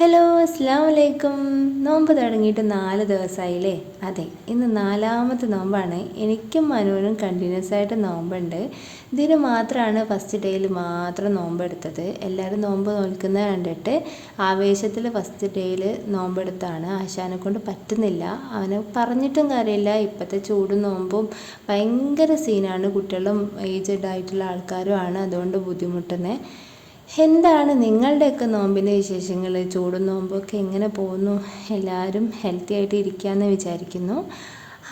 Hello അസ്സാം വലൈക്കും. നോമ്പ് തുടങ്ങിയിട്ട് 4 ദിവസമായില്ലേ? അതെ, ഇന്ന് 4ാമത്തെ നോമ്പാണ്. എനിക്കും മനുവിനും കണ്ടിന്യൂസ് ആയിട്ട് നോമ്പുണ്ട്. ഇതിന് മാത്രമാണ് ഫസ്റ്റ് ഡേയിൽ മാത്രം നോമ്പെടുത്തത്. എല്ലാവരും നോമ്പ് നോൽക്കുന്നത് കണ്ടിട്ട് ആവേശത്തിൽ ഫസ്റ്റ് ഡേയിൽ നോമ്പെടുത്താണ്. ആശാനെ കൊണ്ട് പറ്റുന്നില്ല, അവനെ പറഞ്ഞിട്ടും കാര്യമില്ല. ഇപ്പോഴത്തെ ചൂടും നോമ്പും ഭയങ്കര സീനാണ്. കുട്ടികളും ഏജ്ഡ് ആയിട്ടുള്ള ആൾക്കാരുമാണ് അതുകൊണ്ട് ബുദ്ധിമുട്ടുന്നത്. എന്താണ് നിങ്ങളുടെയൊക്കെ നോമ്പിൻ്റെ വിശേഷങ്ങൾ? ചൂടും നോമ്പൊക്കെ എങ്ങനെ പോകുന്നു? എല്ലാവരും ഹെൽത്തി ആയിട്ട് ഇരിക്കാമെന്ന് വിചാരിക്കുന്നു.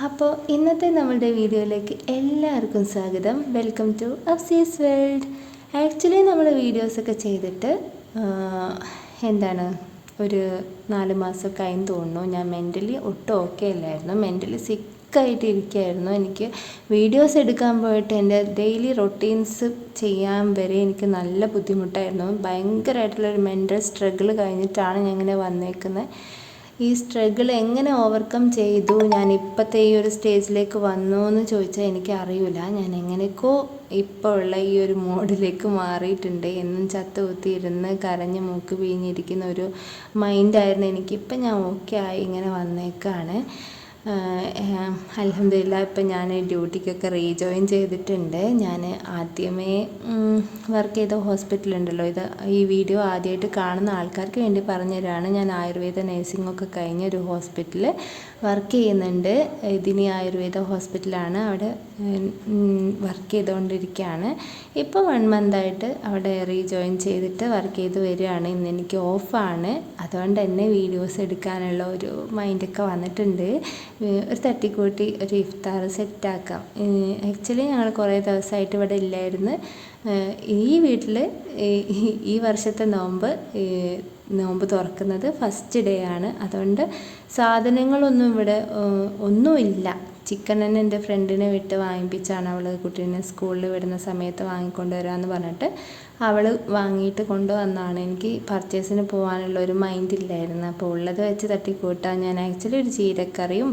അപ്പോൾ ഇന്നത്തെ നമ്മളുടെ വീഡിയോയിലേക്ക് എല്ലാവർക്കും സ്വാഗതം. Welcome to Afsees world. Actually നമ്മൾ വീഡിയോസൊക്കെ ചെയ്തിട്ട് ഒരു 4 മാസമൊക്കെ ആയെന്ന് തോന്നുന്നു. ഞാൻ മെൻ്റലി ഒട്ടും ഓക്കെ അല്ലായിരുന്നു. മെൻ്റലി സിക്കായിട്ട് ഇരിക്കുകയായിരുന്നു. എനിക്ക് വീഡിയോസ് എടുക്കാൻ പോയിട്ട് എൻ്റെ ഡെയിലി റൊട്ടീൻസ് ചെയ്യാൻ വരെ എനിക്ക് നല്ല ബുദ്ധിമുട്ടായിരുന്നു. ഭയങ്കരമായിട്ടുള്ളൊരു മെൻ്റൽ സ്ട്രഗിൾ കഴിഞ്ഞിട്ടാണ് ഞാൻ ഇങ്ങനെ വന്നേക്കുന്നത്. ഈ സ്ട്രഗിൾ എങ്ങനെ ഓവർകം ചെയ്തു ഞാൻ ഇപ്പോഴത്തെ ഈ ഒരു സ്റ്റേജിലേക്ക് വന്നു എന്ന് ചോദിച്ചാൽ എനിക്ക് അറിയില്ല. ഞാൻ എങ്ങനെയൊക്കെയോ ഇപ്പോൾ ഉള്ള ഈ ഒരു മോഡിലേക്ക് മാറിയിട്ടുണ്ട്. എന്നും ചത്ത് കുത്തിയിരുന്ന് കരഞ്ഞ് മൂക്ക് പിഴിഞ്ഞിരിക്കുന്ന ഒരു മൈൻഡായിരുന്നു എനിക്കിപ്പം. ഞാൻ ഓക്കെ ആയി ഇങ്ങനെ വന്നേക്കാണ്. അൽഹംദുലില്ലാ ഇപ്പം ഞാൻ ഡ്യൂട്ടിക്കൊക്കെ റീജോയിൻ ചെയ്തിട്ടുണ്ട്. ഞാൻ ആദ്യമേ വർക്ക് ചെയ്ത ഹോസ്പിറ്റലുണ്ടല്ലോ, ഈ വീഡിയോ ആദ്യമായിട്ട് കാണുന്ന ആൾക്കാർക്ക് വേണ്ടി പറഞ്ഞുതരാണ്. ഞാൻ ആയുർവേദ നഴ്സിംഗൊക്കെ കഴിഞ്ഞ ഒരു ഹോസ്പിറ്റലിൽ വർക്ക് ചെയ്യുന്നുണ്ട്. ഇതിനി ആയുർവേദ ഹോസ്പിറ്റലാണ്. അവിടെ വർക്ക് ചെയ്തുകൊണ്ടിരിക്കുകയാണ്. ഇപ്പോൾ 1 മന്തായിട്ട് അവിടെ റീജോയിൻ ചെയ്തിട്ട് വർക്ക് ചെയ്ത് വരികയാണ്. ഇന്ന് എനിക്ക് ഓഫാണ്. അതുകൊണ്ട് തന്നെ വീഡിയോസ് എടുക്കാനുള്ള ഒരു മൈൻഡൊക്കെ വന്നിട്ടുണ്ട്. ഒരു തട്ടിക്കൂട്ടി ഒരു ഇഫ്താർ സെറ്റാക്കാം. ആക്ച്വലി ഞങ്ങൾ കുറേ ദിവസമായിട്ട് ഇവിടെ ഇല്ലായിരുന്നു. ഈ വീട്ടിൽ ഈ വർഷത്തെ നോമ്പ് തുറക്കുന്നത് ഫസ്റ്റ് ഡേ ആണ്. അതുകൊണ്ട് സാധനങ്ങളൊന്നും ഇവിടെ ഒന്നുമില്ല. ചിക്കൻ തന്നെ എൻ്റെ ഫ്രണ്ടിനെ വിട്ട് വാങ്ങിപ്പിച്ചാണ്. അവൾ കുട്ടീനെ സ്കൂളിൽ വിടുന്ന സമയത്ത് വാങ്ങിക്കൊണ്ട് വരാമെന്ന് പറഞ്ഞിട്ട് അവൾ വാങ്ങിയിട്ട് കൊണ്ടുവന്നാണ്. എനിക്ക് പർച്ചേസിന് പോകാനുള്ള ഒരു മൈൻഡില്ലായിരുന്നു. അപ്പോൾ ഉള്ളത് വെച്ച് തട്ടിക്കൂട്ടാൻ ഞാൻ ആക്ച്വലി ഒരു ചീരക്കറിയും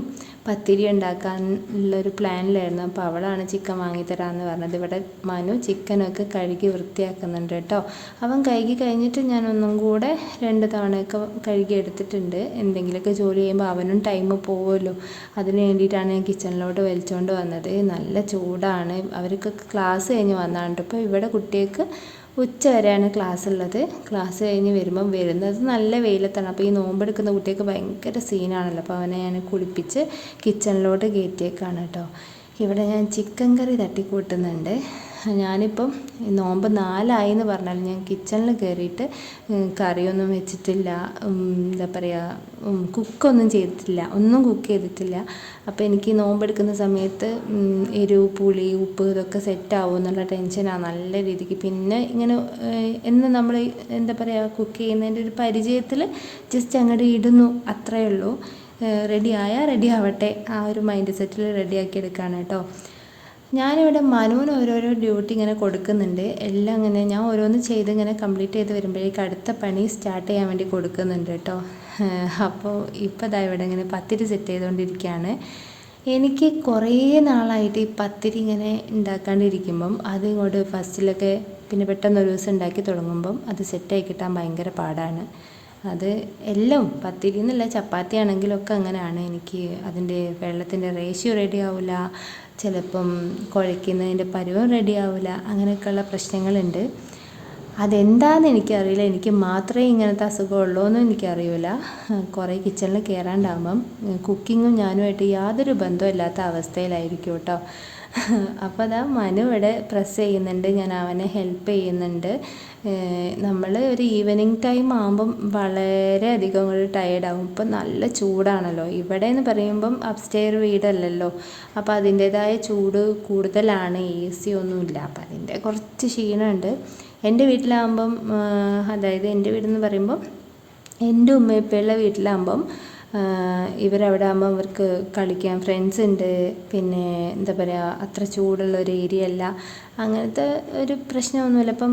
പത്തിരി ഉണ്ടാക്കാനുള്ളൊരു പ്ലാനിലായിരുന്നു. അപ്പോൾ അവളാണ് ചിക്കൻ വാങ്ങിത്തരാമെന്ന് പറഞ്ഞത്. ഇവിടെ മനു ചിക്കനൊക്കെ കഴുകി വൃത്തിയാക്കുന്നുണ്ട് കേട്ടോ. അവൻ കഴുകി കഴിഞ്ഞിട്ട് ഞാൻ ഒന്നും കൂടെ 2 തവണയൊക്കെ കഴുകി എടുത്തിട്ടുണ്ട്. എന്തെങ്കിലുമൊക്കെ ജോലി ചെയ്യുമ്പോൾ അവനും ടൈം പോകുമല്ലോ, അതിന് വേണ്ടിയിട്ടാണ് ഞാൻ കിച്ചണിലോട്ട് വലിച്ചുകൊണ്ട് വന്നത്. നല്ല ചൂടാണ്. അവർക്ക് ക്ലാസ് കഴിഞ്ഞ് വന്നാണ്. ഇപ്പോൾ ഇവിടെ കുട്ടികൾക്ക് ഉച്ച വരെയാണ് ക്ലാസ് ഉള്ളത്. ക്ലാസ് കഴിഞ്ഞ് വരുന്നത് നല്ല വെയിലത്താണ്. അപ്പോൾ ഈ നോമ്പെടുക്കുന്ന കുട്ടികൾക്ക് ഭയങ്കര സീനാണല്ലോ. അപ്പോൾ അവനെ ഞാൻ കുളിപ്പിച്ച് കിച്ചണിലോട്ട് കയറ്റിയേക്കാണ് കേട്ടോ. ഇവിടെ ഞാൻ ചിക്കൻ കറി തട്ടിക്കൂട്ടുന്നുണ്ട്. ഞാനിപ്പം നോമ്പ് 4 എന്ന് പറഞ്ഞാൽ ഞാൻ കിച്ചണിൽ കയറിയിട്ട് കറിയൊന്നും വെച്ചിട്ടില്ല. കുക്കൊന്നും ചെയ്തിട്ടില്ല, ഒന്നും കുക്ക് ചെയ്തിട്ടില്ല. അപ്പോൾ എനിക്ക് നോമ്പെടുക്കുന്ന സമയത്ത് എരിവ്, പുളി, ഉപ്പ് ഇതൊക്കെ സെറ്റാവും എന്നുള്ള ടെൻഷനാണ് നല്ല രീതിക്ക്. പിന്നെ ഇങ്ങനെ എന്ന് നമ്മൾ കുക്ക് ചെയ്യുന്നതിൻ്റെ ഒരു പരിചയത്തിൽ ജസ്റ്റ് അങ്ങോട്ട് ഇടുന്നു, അത്രയേ ഉള്ളൂ. റെഡി ആവട്ടെ, ആ ഒരു മൈൻഡ് സെറ്റിൽ റെഡിയാക്കി എടുക്കുകയാണ് കേട്ടോ. ഞാനിവിടെ മനുവിന് ഓരോരോ ഡ്യൂട്ടി ഇങ്ങനെ കൊടുക്കുന്നുണ്ട്. എല്ലാം ഇങ്ങനെ ഞാൻ ഓരോന്ന് ചെയ്ത് ഇങ്ങനെ കംപ്ലീറ്റ് ചെയ്ത് വരുമ്പോഴേക്ക് അടുത്ത പണി സ്റ്റാർട്ട് ചെയ്യാൻ വേണ്ടി കൊടുക്കുന്നുണ്ട് കേട്ടോ. അപ്പോൾ ഇപ്പോൾ ദാ ഇവിടെ ഇങ്ങനെ പത്തിരി സെറ്റ് ചെയ്തുകൊണ്ടിരിക്കുകയാണ്. എനിക്ക് കുറേ നാളായിട്ട് ഈ പത്തിരി ഇങ്ങനെ ഉണ്ടാക്കാണ്ടിരിക്കുമ്പം അത് ഇങ്ങോട്ട് ഫസ്റ്റിലൊക്കെ പിന്നെ പെട്ടെന്നൊരു ദിവസം ഉണ്ടാക്കി തുടങ്ങുമ്പം അത് സെറ്റായി കിട്ടാൻ ഭയങ്കര പാടാണ്. അത് എല്ലാം പത്തിരി എന്നല്ല, ചപ്പാത്തി ആണെങ്കിലൊക്കെ അങ്ങനെയാണ്. എനിക്ക് അതിൻ്റെ വെള്ളത്തിൻ്റെ റേഷ്യോ റെഡി ആവില്ല, ചിലപ്പം കുഴയ്ക്കുന്നതിൻ്റെ പരുവം റെഡി ആവില്ല, അങ്ങനെയൊക്കെയുള്ള പ്രശ്നങ്ങളുണ്ട്. അതെന്താണെന്ന് എനിക്കറിയില്ല. എനിക്ക് മാത്രമേ ഇങ്ങനത്തെ അസുഖമുള്ളൂ എന്നും എനിക്കറിയില്ല. കുറേ കിച്ചണിൽ കയറാണ്ടാകുമ്പം കുക്കിങ്ങും ഞാനുമായിട്ട് യാതൊരു ബന്ധമില്ലാത്ത അവസ്ഥയിലായിരിക്കും കേട്ടോ. അപ്പോൾ അതാ മനു ഇവിടെ പ്രസ് ചെയ്യുന്നുണ്ട്, ഞാൻ അവനെ ഹെൽപ്പ് ചെയ്യുന്നുണ്ട്. നമ്മൾ ഒരു ഈവനിങ് ടൈം ആകുമ്പം വളരെയധികം ഒരു ടയേർഡാകും. ഇപ്പം നല്ല ചൂടാണല്ലോ ഇവിടെ എന്ന് പറയുമ്പം അപ്സ്റ്റെയർ വീടല്ലല്ലോ, അപ്പോൾ അതിൻ്റേതായ ചൂട് കൂടുതലാണ്. AC ഒന്നുമില്ല, അപ്പം അതിൻ്റെ കുറച്ച് ക്ഷീണമുണ്ട്. എൻ്റെ വീട്ടിലാകുമ്പം, അതായത് എൻ്റെ വീടെന്ന് പറയുമ്പം എൻ്റെ ഉമ്മയപ്പയുള്ള വീട്ടിലാകുമ്പം ഇവരവിടെ ആകുമ്പോൾ അവർക്ക് കളിക്കാൻ ഫ്രണ്ട്സ് ഉണ്ട്. പിന്നെ അത്ര ചൂടുള്ള ഒരു ഏരിയ അല്ല, അങ്ങനത്തെ ഒരു പ്രശ്നമൊന്നുമില്ല. അപ്പം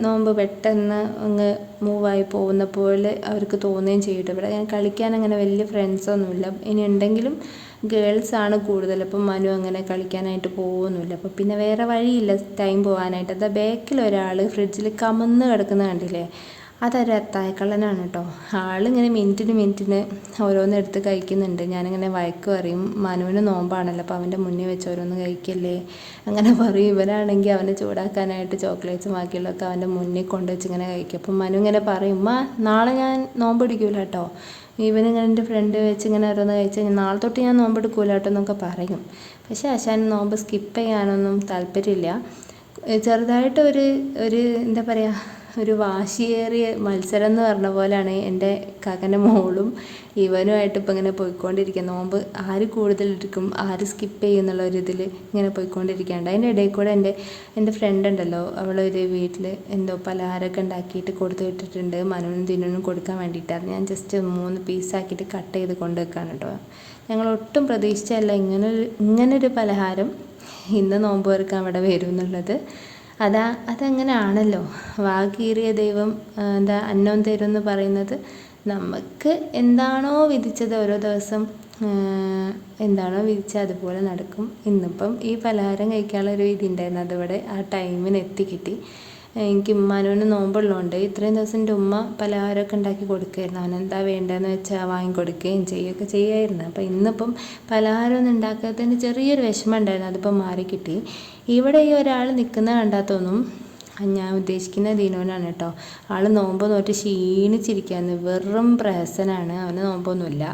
നോമ്പ് പെട്ടെന്ന് അങ്ങ് മൂവായി പോകുന്ന പോലെ അവർക്ക് തോന്നുകയും ചെയ്യും. ഇവിടെ കളിക്കാൻ അങ്ങനെ വലിയ ഫ്രണ്ട്സൊന്നുമില്ല. ഇനി ഉണ്ടെങ്കിലും ഗേൾസാണ് കൂടുതൽ. അപ്പം മനു അങ്ങനെ കളിക്കാനായിട്ട് പോകുന്നില്ല. അപ്പം പിന്നെ വേറെ വഴിയില്ല ടൈം പോകാനായിട്ട്. ബാക്കിൽ ഒരാൾ ഫ്രിഡ്ജിൽ കമന്ന് കിടക്കുന്ന കണ്ടില്ലേ, അതൊരു അത്തായക്കള്ളനാണ് കേട്ടോ. ആളിങ്ങനെ മിനിറ്റിന് ഓരോന്നെടുത്ത് കഴിക്കുന്നുണ്ട്. ഞാനിങ്ങനെ വഴക്ക് പറയും, മനുവിന് നോമ്പാണല്ലോ അപ്പോൾ അവൻ്റെ മുന്നിൽ വെച്ച് ഓരോന്ന് കഴിക്കല്ലേ അങ്ങനെ പറയും. ഇവനാണെങ്കിൽ അവനെ ചൂടാക്കാനായിട്ട് ചോക്ലേറ്റ്സും ബാക്കിയുള്ളതൊക്കെ അവൻ്റെ മുന്നിൽ കൊണ്ടുവച്ച് ഇങ്ങനെ കഴിക്കും. അപ്പം മനു ഇങ്ങനെ പറയും, നാളെ ഞാൻ നോമ്പ് പിടിക്കൂല കേട്ടോ, ഇവനിങ്ങനെ എൻ്റെ ഫ്രണ്ട് വെച്ച് ഇങ്ങനെ ഓരോന്ന് കഴിച്ച് കഴിഞ്ഞാൽ നാളെ തൊട്ട് ഞാൻ നോമ്പ് എടുക്കൂല കേട്ടോ എന്നൊക്കെ പറയും. പക്ഷേ ആശാൻ നോമ്പ് സ്കിപ്പ് ചെയ്യാനൊന്നും താല്പര്യമില്ല. ചെറുതായിട്ട് ഒരു എന്താ പറയുക, ഒരു വാശിയേറിയ മത്സരം എന്ന് പറഞ്ഞ പോലെയാണ് എൻ്റെ കാക്കൻ്റെ മോളും ഇവനുമായിട്ട് ഇപ്പം ഇങ്ങനെ പോയിക്കൊണ്ടിരിക്കുക. നോമ്പ് ആര് കൂടുതലെടുക്കും, ആര് സ്കിപ്പ് ചെയ്യും എന്നുള്ള ഒരു ഇതിൽ ഇങ്ങനെ പോയിക്കൊണ്ടിരിക്കുകയുണ്ട്. അതിൻ്റെ ഇടയിൽ കൂടെ എൻ്റെ ഫ്രണ്ട് ഉണ്ടല്ലോ, അവളൊരു വീട്ടിൽ എന്തോ പലഹാരമൊക്കെ ഉണ്ടാക്കിയിട്ട് കൊടുത്തു വിട്ടിട്ടുണ്ട് മനുവിനും ദിനുവിനും കൊടുക്കാൻ വേണ്ടിയിട്ടാണ്. ഞാൻ ജസ്റ്റ് 3 പീസാക്കിയിട്ട് കട്ട് ചെയ്ത് കൊണ്ടുവെക്കാണ് കേട്ടോ. ഞങ്ങൾ ഒട്ടും പ്രതീക്ഷിച്ചല്ല ഇങ്ങനൊരു പലഹാരം ഇന്ന് നോമ്പ് തുറക്കാൻ അവിടെ വരും എന്നുള്ളത്. അതങ്ങനെ ആണല്ലോ, വാകീറിയ ദൈവം അന്നം തരും എന്ന് പറയുന്നത്. നമുക്ക് എന്താണോ വിധിച്ചത് ഓരോ ദിവസം എന്താണോ വിധിച്ചത് അതുപോലെ നടക്കും. ഇന്നിപ്പം ഈ പലഹാരം കഴിക്കാനുള്ള ഒരു വിധി ഉണ്ടായിരുന്നു, അതിവിടെ ആ ടൈമിന് എത്തിക്കിട്ടി. എനിക്ക് മനുവിന് നോമ്പുള്ളതുകൊണ്ട് ഇത്രയും ദിവസം എൻ്റെ ഉമ്മ പലഹാരമൊക്കെ ഉണ്ടാക്കി കൊടുക്കുമായിരുന്നു. അവനെന്താ വേണ്ടതെന്ന് വെച്ചാൽ വാങ്ങിക്കൊടുക്കുകയും ചെയ്യുകയൊക്കെ ചെയ്യുമായിരുന്നു. അപ്പോൾ ഇന്നിപ്പം പലഹാരമൊന്നും ഉണ്ടാക്കാത്തതിന് ചെറിയൊരു വിഷമം ഉണ്ടായിരുന്നു, അതിപ്പം മാറിക്കിട്ടി. ഇവിടെ ഈ ഒരാൾ നിൽക്കുന്ന കണ്ടാത്തൊന്നും ഞാൻ ഉദ്ദേശിക്കുന്ന ദീനുവിനാണ് കേട്ടോ. ആൾ നോമ്പ് നോറ്റ് ക്ഷീണിച്ചിരിക്കുകയാണ്, വെറും പ്രഹസനാണ്, അവന് നോമ്പൊന്നുമില്ല.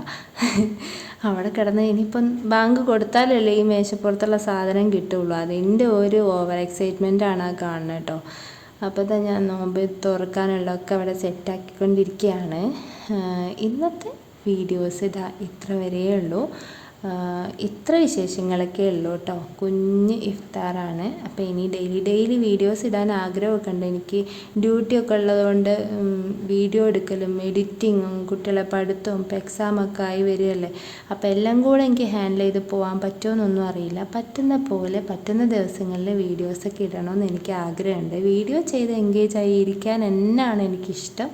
അവിടെ കിടന്ന് ഇനിയിപ്പം ബാങ്ക് കൊടുത്താലല്ലേ ഈ മേശപ്പുറത്തുള്ള സാധനം കിട്ടുള്ളൂ, അതിൻ്റെ ഒരു ഓവർ എക്സൈറ്റ്മെൻറ്റാണ് ആ കാണുന്നത് കേട്ടോ. അപ്പോൾ തന്നെ ഞാൻ നോമ്പ് തുറക്കാനുള്ളതൊക്കെ അവിടെ സെറ്റാക്കിക്കൊണ്ടിരിക്കുകയാണ്. ഇന്നത്തെ വീഡിയോസ് ഇത്ര വരെയേ ഉള്ളൂ. ഇത്ര വിശേഷങ്ങളൊക്കെ ഉള്ളൂ കേട്ടോ. കുഞ്ഞ് ഇഫ്താറാണ്. അപ്പോൾ ഇനി ഡെയിലി വീഡിയോസ് ഇടാൻ ആഗ്രഹമൊക്കെ ഉണ്ട്. എനിക്ക് ഡ്യൂട്ടിയൊക്കെ ഉള്ളതുകൊണ്ട് വീഡിയോ എടുക്കലും എഡിറ്റിങ്ങും കുട്ടികളെ പഠിത്തവും ഇപ്പോൾ എക്സാമൊക്കെ ആയി വരികയല്ലേ. അപ്പോൾ എല്ലാം കൂടെ എനിക്ക് ഹാൻഡിൽ ചെയ്ത് പോകാൻ പറ്റുമെന്നൊന്നും അറിയില്ല. പറ്റുന്ന പോലെ പറ്റുന്ന ദിവസങ്ങളിൽ വീഡിയോസൊക്കെ ഇടണമെന്ന് എനിക്ക് ആഗ്രഹമുണ്ട്. വീഡിയോ ചെയ്ത് എൻഗേജ് ആയി ഇരിക്കാൻ എന്നാണ് എനിക്കിഷ്ടം.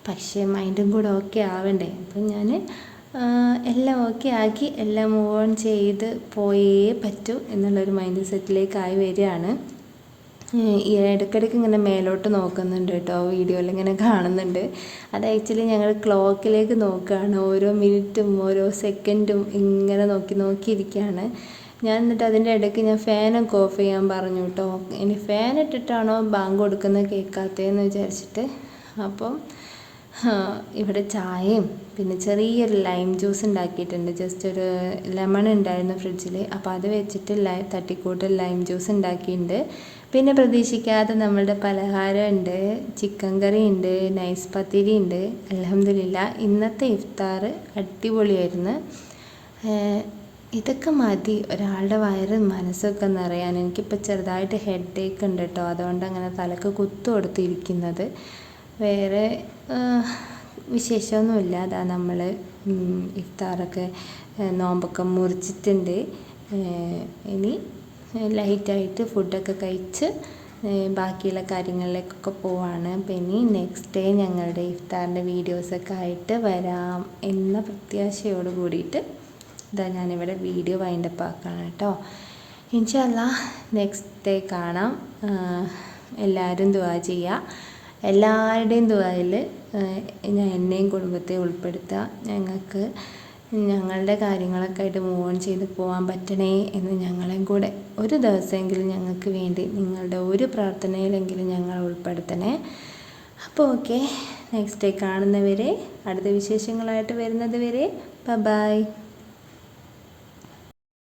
പക്ഷേ മൈൻഡും കൂടെ ഓക്കെ ആവണ്ടേ. അപ്പം ഞാൻ എല്ലാം ഓക്കെ ആക്കി എല്ലാം മൂവ് ഓൺ ചെയ്ത് പോയേ പറ്റൂ എന്നുള്ളൊരു മൈൻഡ് സെറ്റിലേക്കായി വരികയാണ്. ഈ ഇടയ്ക്കിടയ്ക്ക് ഇങ്ങനെ മേലോട്ട് നോക്കുന്നുണ്ട് കേട്ടോ, വീഡിയോയിൽ ഇങ്ങനെ കാണുന്നുണ്ട്. അത് ആക്ച്വലി ഞങ്ങൾ ക്ലോക്കിലേക്ക് നോക്കുകയാണ്. ഓരോ മിനിറ്റും ഓരോ സെക്കൻഡും ഇങ്ങനെ നോക്കിയിരിക്കുകയാണ് ഞാൻ. എന്നിട്ട് അതിൻ്റെ ഇടയ്ക്ക് ഞാൻ ഫാനൊക്കെ ഓഫ് ചെയ്യാൻ പറഞ്ഞു കേട്ടോ. ഇനി ഫാൻ ഇട്ടിട്ടാണോ ബാങ്ക് കൊടുക്കുന്നത് കേൾക്കാത്തതെന്ന് വിചാരിച്ചിട്ട്. അപ്പം ഇവിടെ ചായയും പിന്നെ ചെറിയൊരു ലൈം ജ്യൂസ് ഉണ്ടാക്കിയിട്ടുണ്ട്. ജസ്റ്റ് ഒരു ലെമൺ ഉണ്ടായിരുന്നു ഫ്രിഡ്ജിൽ, അപ്പോൾ അത് വെച്ചിട്ട് തട്ടിക്കൂട്ട് ലൈം ജ്യൂസ് ഉണ്ടാക്കിയിട്ടുണ്ട്. പിന്നെ പ്രതീക്ഷിക്കാതെ നമ്മളുടെ പലഹാരം ഉണ്ട്, ചിക്കൻ കറി ഉണ്ട്, നൈസ് പത്തിരി ഉണ്ട്. അൽഹംദുലില്ലാ ഇന്നത്തെ ഇഫ്താർ അടിപൊളിയായിരുന്നു. ഇതൊക്കെ മതി ഒരാളുടെ വയറ് മനസ്സൊക്കെ നിറയാൻ. എനിക്കിപ്പോൾ ചെറുതായിട്ട് ഹെഡ് ഏക്ക് ഉണ്ട് കേട്ടോ, അതുകൊണ്ട് അങ്ങനെ തലക്ക് കുത്തു കൊടുത്തിരിക്കുന്നത്. വേറെ വിശേഷമൊന്നുമില്ല. അതാ നമ്മൾ ഇഫ്താറൊക്കെ നോമ്പൊക്കെ മുറിച്ചിട്ടുണ്ട്. ഇനി ലൈറ്റായിട്ട് ഫുഡൊക്കെ കഴിച്ച് ബാക്കിയുള്ള കാര്യങ്ങളിലേക്കൊക്കെ പോവാണ്. അപ്പം ഇനി നെക്സ്റ്റ് ഡേ ഞങ്ങളുടെ ഇഫ്താറിൻ്റെ വീഡിയോസൊക്കെ ആയിട്ട് വരാം എന്ന പ്രത്യാശയോട് കൂടിയിട്ട് ഇതാ ഞാനിവിടെ വീഡിയോ വൈൻഡപ്പ് ആക്കുകയാണ് കേട്ടോ. ഇൻഷാ അല്ലാഹ് നെക്സ്റ്റ് ഡേ കാണാം. എല്ലാവരും ദുആ ചെയ്യുക. എല്ലാവരുടെയും ദുആയിൽ എന്നെയും കുടുംബത്തെ ഉൾപ്പെടുത്തുക. ഞങ്ങൾക്ക് ഞങ്ങളുടെ കാര്യങ്ങളൊക്കെ ആയിട്ട് മൂവ് ഓൺ ചെയ്ത് പോകാൻ പറ്റണേ എന്ന് ഞങ്ങളെയും കൂടെ ഒരു ദിവസമെങ്കിലും ഞങ്ങൾക്ക് വേണ്ടി നിങ്ങളുടെ ഒരു പ്രാർത്ഥനയിലെങ്കിലും ഞങ്ങൾ ഉൾപ്പെടുത്തണേ. അപ്പോൾ ഓക്കെ, നെക്സ്റ്റ് ഡേ കാണുന്നവരെ, അടുത്ത വിശേഷങ്ങളായിട്ട് വരുന്നത് വരെ ബൈ.